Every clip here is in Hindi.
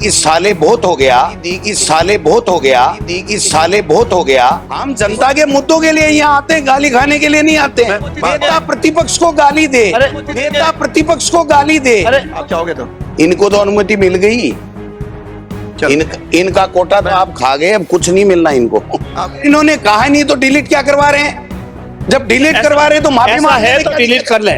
इस साले बहुत हो गया, इस साले बहुत हो गया, इस साले बहुत हो गया। हम जनता के मुद्दों के लिए यहाँ आते हैं, गाली खाने के लिए नहीं आते हैं। नेता प्रतिपक्ष को गाली दे, नेता प्रतिपक्ष को गाली दे। आप चाहोगे तो इनको तो अनुमति मिल गई, इनका कोटा तो आप खा गए, अब कुछ नहीं मिलना इनको। इन्होंने कहा नहीं तो डिलीट क्या करवा रहे हैं? जब डिलीट करवा रहे तो माफी मांगने है तो डिलीट कर ले।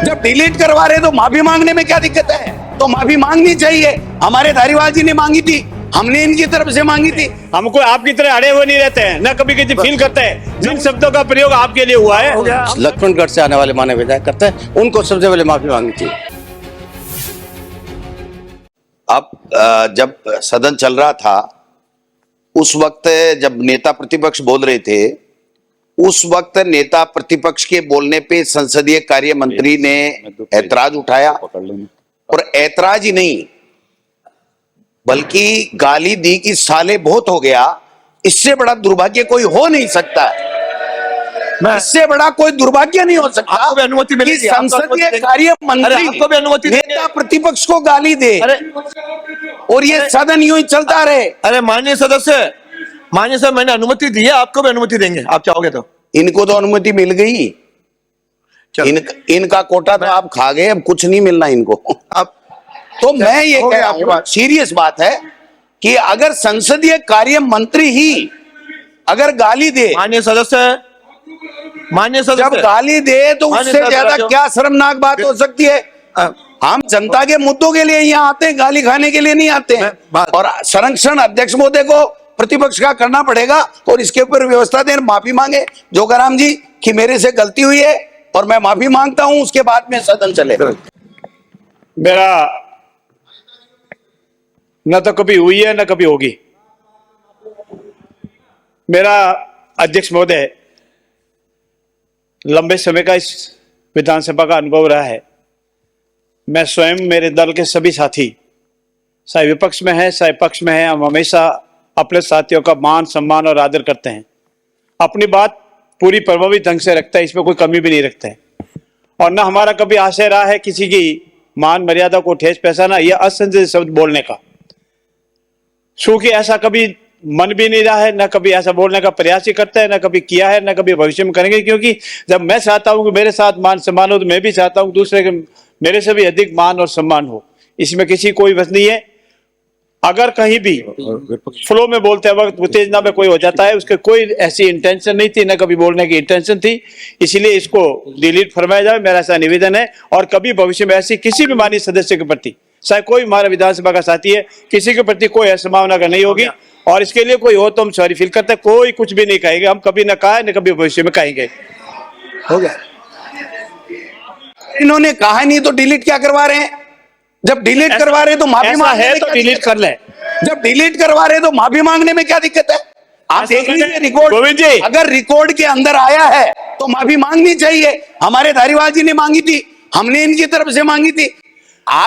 जब डिलीट करवा रहे तो माफी मांगने में क्या दिक्कत है? तो माफी मांगनी चाहिए। हमारे धारीवाल जी ने मांगी थी, हमने इनकी तरफ से मांगी थी। हमको आपकी तरह अड़े हुए नहीं रहते हैं, न कभी किसी फील करते हैं। जिन शब्दों का प्रयोग आपके लिए हुआ है, लक्ष्मणगढ़ से आने वाले माननीय विधायक करते हैं, उनको सबसे पहले माफी मांगनी चाहिए। अब जब सदन चल रहा था उस वक्त जब नेता प्रतिपक्ष बोल रहे थे, उस वक्त नेता प्रतिपक्ष के बोलने पे संसदीय कार्य मंत्री ने ऐतराज उठाया, और ऐतराज ही नहीं बल्कि गाली दी कि साले बहुत हो गया। इससे बड़ा दुर्भाग्य कोई हो नहीं सकता, इससे बड़ा कोई दुर्भाग्य नहीं हो सकता। आपको भी अनुमति मिली थी, संसदीय कार्य मंत्री आपको भी अनुमति नेता प्रतिपक्ष को गाली दे और ये सदन यूं ही चलता रहे। अरे माननीय सदस्य साहब, मैंने अनुमति दी है, आपको भी अनुमति देंगे, आप चाहोगे तो। इनको तो अनुमति मिल गई, इनका कोटा तो आप खा गए, अब कुछ नहीं मिलना इनको। आप तो मैं ये कह रहा हूं, सीरियस बात है कि अगर संसदीय कार्य मंत्री ही अगर गाली दे, माननीय सदस्य जब गाली दे तो उससे ज्यादा क्या शर्मनाक बात हो सकती है? हम जनता के मुद्दों के लिए यहाँ आते हैं, गाली खाने के लिए नहीं आते हैं। और संरक्षण अध्यक्ष महोदय को प्रतिपक्ष का करना पड़ेगा और इसके ऊपर व्यवस्था दें, माफी मांगे जोगाराम जी कि मेरे से गलती हुई है और मैं माफी मांगता हूं, उसके बाद में सदन चले। मेरा न तो कभी हुई है न कभी होगी। मेरा अध्यक्ष महोदय लंबे समय का इस विधानसभा का अनुभव रहा है। मैं स्वयं, मेरे दल के सभी साथी, चाहे विपक्ष में है चाहे पक्ष में है, हम हमेशा अपने साथियों का मान सम्मान और आदर करते हैं। अपनी बात पूरी प्रभावी ढंग से रखते हैं, इसमें कोई कमी भी नहीं रखते हैं। और न हमारा कभी आशय रहा है किसी की मान मर्यादा को ठेस पहचाना या असंजय शब्द बोलने का। चूंकि ऐसा कभी मन भी नहीं रहा है, न कभी ऐसा बोलने का प्रयास ही करता है, न कभी किया है, न कभी भविष्य में करेंगे। क्योंकि जब मैं चाहता हूं कि मेरे साथ मान सम्मान हो, तो मैं भी चाहता हूं दूसरे के मेरे से भी अधिक मान और सम्मान हो। इसमें किसी कोई बस नहीं है। अगर कहीं भी फ्लो में बोलते वक्त उत्तेजना में कोई हो जाता है, उसके कोई ऐसी इंटेंशन नहीं थी, न कभी बोलने की इंटेंशन थी, इसलिए इसको डिलीट फरमाया जाए, मेरा ऐसा निवेदन है। और कभी भविष्य में ऐसी किसी भी माननीय सदस्य के प्रति, चाहे कोई हमारा विधानसभा का साथी है, किसी के प्रति कोई असंभावना का नहीं होगी। और इसके लिए कोई हो तो हम सॉरी फील करते हैं, कोई कुछ भी नहीं कहेंगे, हम कभी न कहा न कभी भविष्य में कहेंगे। हो गया, इन्होंने कहा नहीं तो डिलीट क्या करवा रहे हैं? जब डिलीट करवा रहे तो माफी मांगने है तो डिलीट कर ले। जब डिलीट करवा रहे तो माफी मांगने में क्या दिक्कत है? आप देख लीजिए रिकॉर्ड, गोविंद जी, अगर रिकॉर्ड के अंदर आया है तो माफी मांगनी चाहिए। हमारे धारीवाल जी ने मांगी थी, हमने इनकी तरफ से मांगी थी।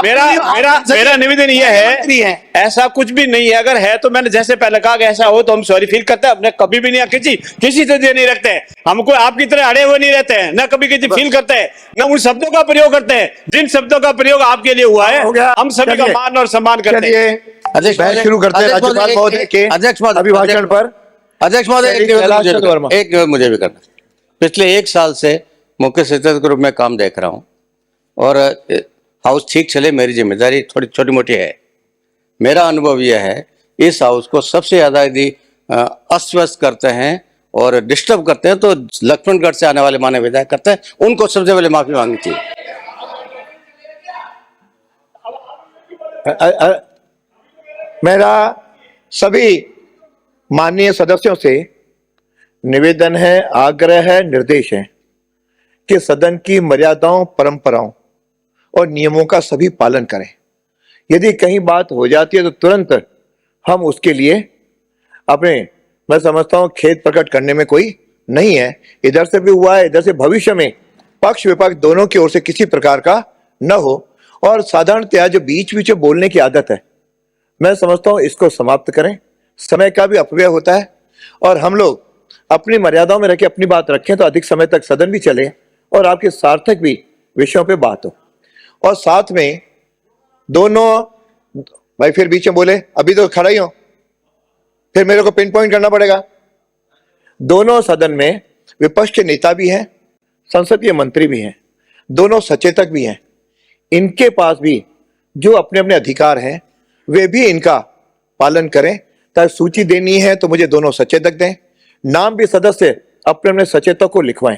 मेरा निवेदन यह है, ऐसा कुछ भी नहीं है। अगर है तो मैंने जैसे पहले कहा कि ऐसा हो तो हम सॉरी फील करते हैं। अपने कभी भी नहीं किसी से नहीं रखते हैं। हमको आपकी तरह अड़े हुए नहीं रहते हैं, न कभी किसी फील करते हैं, न उन शब्दों का प्रयोग करते हैं जिन शब्दों का प्रयोग आपके लिए हुआ है। हम सभी का मान और सम्मान करते हैं। अध्यक्ष शुरू करते हैं राज्यपाल महोदय के अभिभाषण पर। अध्यक्ष महोदय, एक मुझे भी करना। पिछले 1 साल से मुख्य सचेतक के रूप में काम देख रहा हूँ और हाउस ठीक चले, मेरी जिम्मेदारी थोड़ी छोटी मोटी है। मेरा अनुभव यह है, इस हाउस को सबसे ज्यादा यदि अस्त व्यस्त करते हैं और डिस्टर्ब करते हैं तो लक्ष्मणगढ़ से आने वाले माननीय विधायक करते हैं, उनको सबसे पहले माफी मांगनी चाहिए। मेरा सभी माननीय सदस्यों से निवेदन है, आग्रह है, निर्देश है कि सदन की मर्यादाओं, परंपराओं और नियमों का सभी पालन करें। यदि कहीं बात हो जाती है तो तुरंत हम उसके लिए मैं समझता हूं खेद प्रकट करने में कोई नहीं है। इधर से भी हुआ है, इधर से भविष्य में पक्ष विपक्ष दोनों की ओर से किसी प्रकार का न हो। और साधारणतया जो बीच बीच में बोलने की आदत है, मैं समझता हूं इसको समाप्त करें। समय का भी अपव्यय होता है और हम लोग अपनी मर्यादाओं में रह के अपनी बात रखें तो अधिक समय तक सदन भी चले और आपके सार्थक भी विषयों पे बात हो। और साथ में दोनों भाई फिर बीच में बोले, अभी तो खड़ा ही हूं, फिर मेरे को पिन पॉइंट करना पड़ेगा। दोनों सदन में विपक्ष के नेता भी हैं, संसदीय मंत्री भी हैं, दोनों सचेतक भी हैं। इनके पास भी जो अपने अपने अधिकार हैं वे भी इनका पालन करें। ताकि सूची देनी है तो मुझे दोनों सचेतक दें, नाम भी सदस्य अपने अपने सचेतक को लिखवाएं,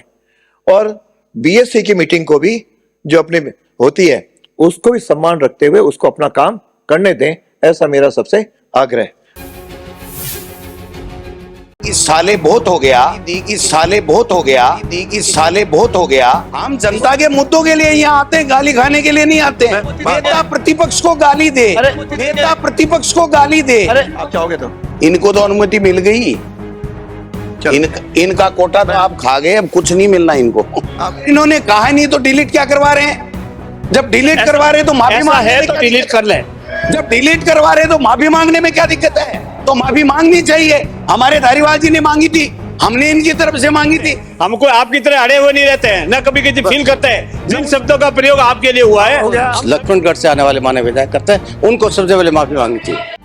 और बीएससी की मीटिंग को भी जो अपने होती है उसको भी सम्मान रखते हुए उसको अपना काम करने दें, ऐसा मेरा सबसे आग्रह है। इस साले बहुत हो गया, इस साले बहुत हो गया, इस साले बहुत हो गया। हम जनता के मुद्दों के लिए यहाँ आते हैं, गाली खाने के लिए नहीं आते हैं। नेता प्रतिपक्ष को गाली दे, नेता प्रतिपक्ष को गाली दे। आप चाहोगे तो इनको तो अनुमति मिल गई, इनका कोटा तो आप खा गए, अब कुछ नहीं मिलना इनको। इन्होंने कहा नहीं तो डिलीट क्या करवा रहे हैं? जब डिलीट करवा रहे तो माफी मांगने है तो डिलीट कर ले। जब डिलीट करवा रहे तो माफी मांगने में क्या दिक्कत है? तो माफी मांगनी चाहिए। हमारे धारीवाल जी ने मांगी थी, हमने इनकी तरफ से मांगी थी। हमको आपकी तरह अड़े हुए नहीं रहते हैं, न कभी किसी फील करते हैं। जिन शब्दों का प्रयोग आपके लिए हुआ है, लक्ष्मणगढ़ से आने वाले माननीय विधायक करते हैं, उनको सबसे पहले माफी मांगनी चाहिए।